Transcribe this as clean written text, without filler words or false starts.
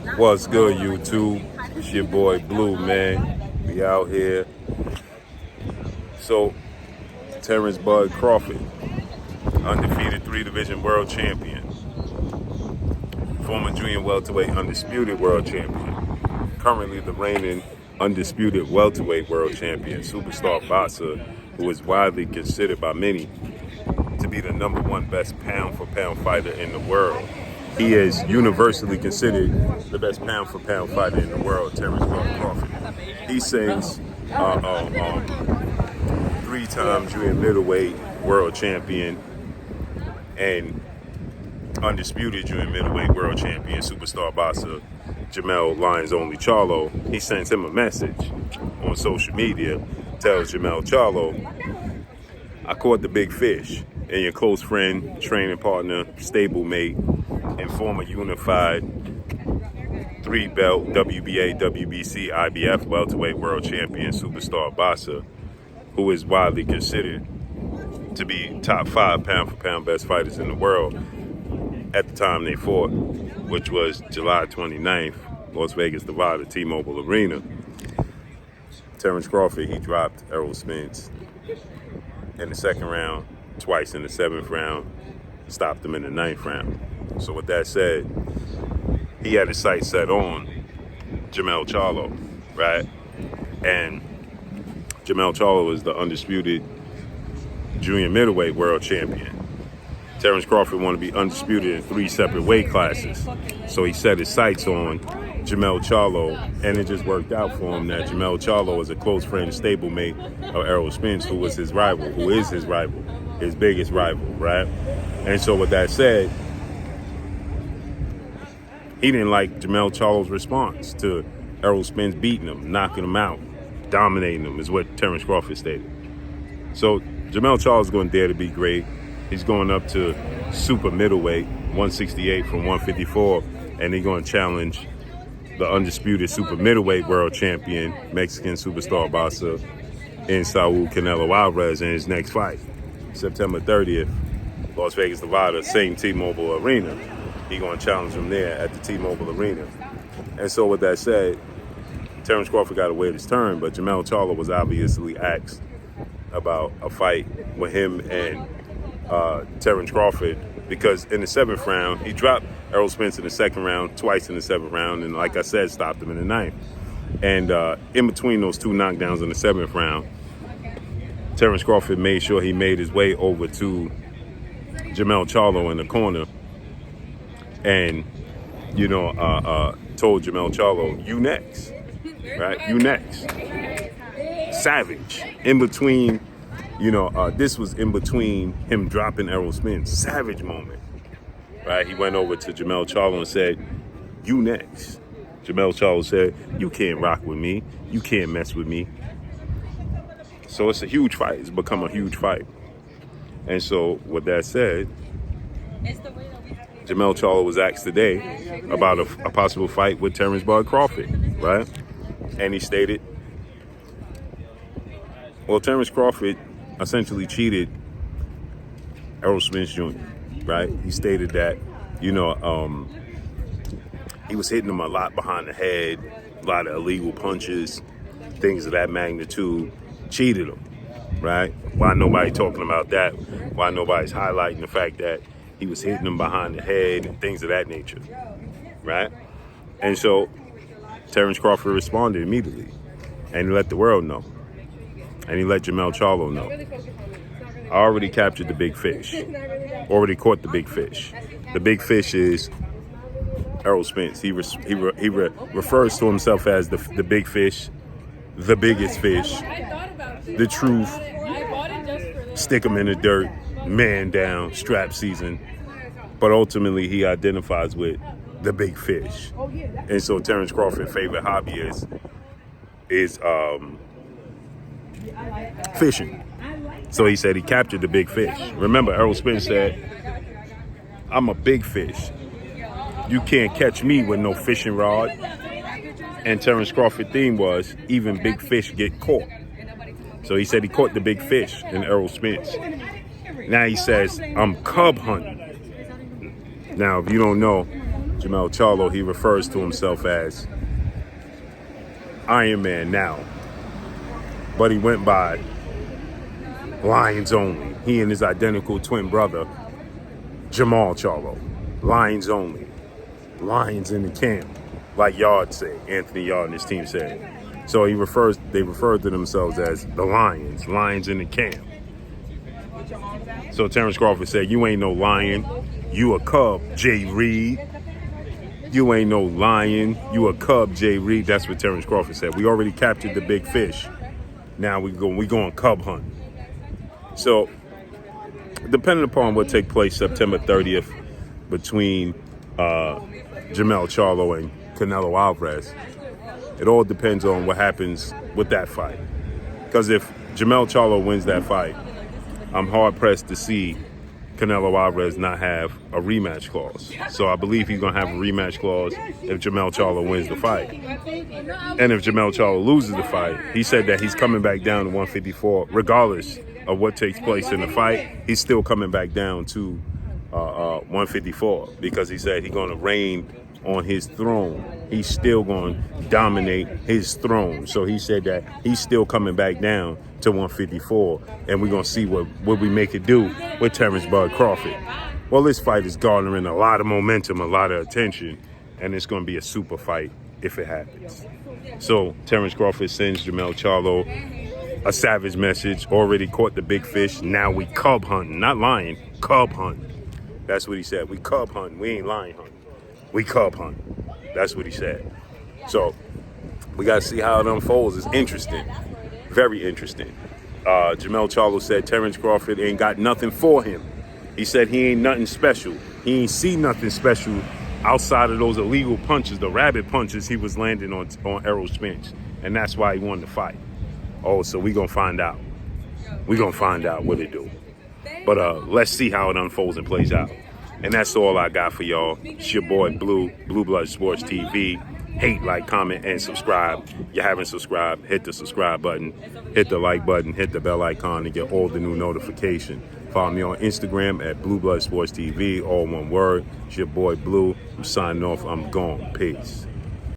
What's good, YouTube? It's your boy Blue, man. We out here. So, Terence Bud Crawford, undefeated 3-division world champion, former junior welterweight undisputed world champion, currently the reigning undisputed welterweight world champion, superstar boxer, who is widely considered by many to be the #1 best pound-for-pound fighter in the world. He is universally considered the best pound-for-pound fighter in the world, Terence Bud Crawford. He sings 3-time junior middleweight world champion and undisputed junior middleweight world champion, superstar boxer Jermell Lions Only Charlo. He sends him a message on social media, tells Jermell Charlo, "I caught the big fish," and your close friend, training partner, stablemate, and former unified 3-belt WBA, WBC, IBF welterweight world champion, superstar boxer, who is widely considered to be top 5 pound-for-pound best fighters in the world at the time they fought, which was July 29th, Las Vegas, Nevada, T-Mobile Arena. Terence Crawford, he dropped Errol Spence in the 2nd round, twice in the 7th round, stopped him in the 9th round. So with that said, he had his sights set on Jermell Charlo, right? And Jermell Charlo is the undisputed junior middleweight world champion. Terence Crawford wanted to be undisputed in 3 separate weight classes. So he set his sights on Jermell Charlo, and it just worked out for him that Jermell Charlo is a close friend and stablemate of Errol Spence, who is his rival, his biggest rival, right? And so with that said, he didn't like Jermell Charlo's response to Errol Spence beating him, knocking him out, dominating him, is what Terence Crawford stated. So Jermell Charlo's going to dare to be great. He's going up to super middleweight, 168 from 154, and he's going to challenge the undisputed super middleweight world champion, Mexican superstar boxer, in Saul Canelo Alvarez in his next fight, September 30th, Las Vegas, Nevada, same T-Mobile Arena. He's going to challenge him there at the T-Mobile Arena. And so with that said, Terence Crawford got to wait his turn, but Jermell Charlo was obviously asked about a fight with him and Terence Crawford, because in the 7th round, he dropped Errol Spence in the 2nd round, twice in the 7th round, and like I said, stopped him in the 9th. And in between those 2 knockdowns in the 7th round, Terence Crawford made sure he made his way over to Jermell Charlo in the corner and, told Jermell Charlo, "You next," right? "You next." Savage. In between, this was in between him dropping Errol Spence. Savage moment, right? He went over to Jermell Charlo and said, "You next." Jermell Charlo said, "You can't rock with me. You can't mess with me." So it's a huge fight. It's become a huge fight. And so with that said, Jermell Charlo was asked today about a possible fight with Terence Bud Crawford, right? And he stated, well, Terence Crawford essentially cheated Errol Spence Jr., right? He stated that, he was hitting him a lot behind the head, a lot of illegal punches, things of that magnitude, cheated him, right? Why nobody talking about that? Why nobody's highlighting the fact that he was hitting him behind the head and things of that nature, right? And so Terence Crawford responded immediately, and he let the world know. And he let Jermell Charlo know, "I already captured the big fish. Already caught the big fish. The big fish is Errol Spence." He refers to himself as the big fish, the biggest fish, the truth, stick him in the dirt, man down, strap season. But ultimately, he identifies with the big fish. And so Terence Crawford's favorite hobby is fishing. So he said he captured the big fish. Remember, Errol Spence said, "I'm a big fish. You can't catch me with no fishing rod." And Terence Crawford's theme was, even big fish get caught. So he said he caught the big fish in Errol Spence. Now he says, "I'm cub hunting." Now, if you don't know, Jermell Charlo, he refers to himself as Iron Man now, but he went by Lions Only. He and his identical twin brother, Jermell Charlo. Lions Only. Lions in the camp, like Yard said, Anthony Yard and his team said. So they referred to themselves as the Lions, Lions in the camp. So Terence Crawford said, you ain't no lion, you a cub, Jay Reed. You ain't no lion, you a cub, Jay Reed. That's what Terence Crawford said. We already captured the big fish. Now we going cub hunt. So, depending upon what take place September 30th between Jermell Charlo and Canelo Alvarez, it all depends on what happens with that fight. Because if Jermell Charlo wins that fight, I'm hard-pressed to see Canelo Alvarez not have a rematch clause. So I believe he's going to have a rematch clause if Jermell Charlo wins the fight. And if Jermell Charlo loses the fight, he said that he's coming back down to 154 regardless of what takes place in the fight. He's still coming back down to 154 because he said he's going to reign on his throne. He's still going to dominate his throne. So he said that he's still coming back down to 154, and we're going to see what we make it do with Terence Bud Crawford. Well, this fight is garnering a lot of momentum, a lot of attention, and it's going to be a super fight if it happens. So Terence Crawford sends Jermell Charlo a savage message, already caught the big fish, now we cub hunting, not lion, cub hunting. That's what he said. We cub hunting, we ain't lion hunting. We cub hunt. That's what he said. So we got to see how it unfolds. It's interesting. Very interesting. Jermell Charlo said Terence Crawford ain't got nothing for him. He said he ain't nothing special. He ain't see nothing special outside of those illegal punches, the rabbit punches he was landing on Errol Spence. And that's why he won the fight. Oh, so we going to find out. We going to find out what it do. But let's see how it unfolds and plays out. And that's all I got for y'all. It's your boy Blue Blood Sports TV. Hate, like, comment, and subscribe. If you haven't subscribed, hit the subscribe button, hit the like button, hit the bell icon to get all the new notification. Follow me on Instagram at Blue Blood Sports TV, all one word. It's your boy Blue. I'm signing off. I'm gone. Peace.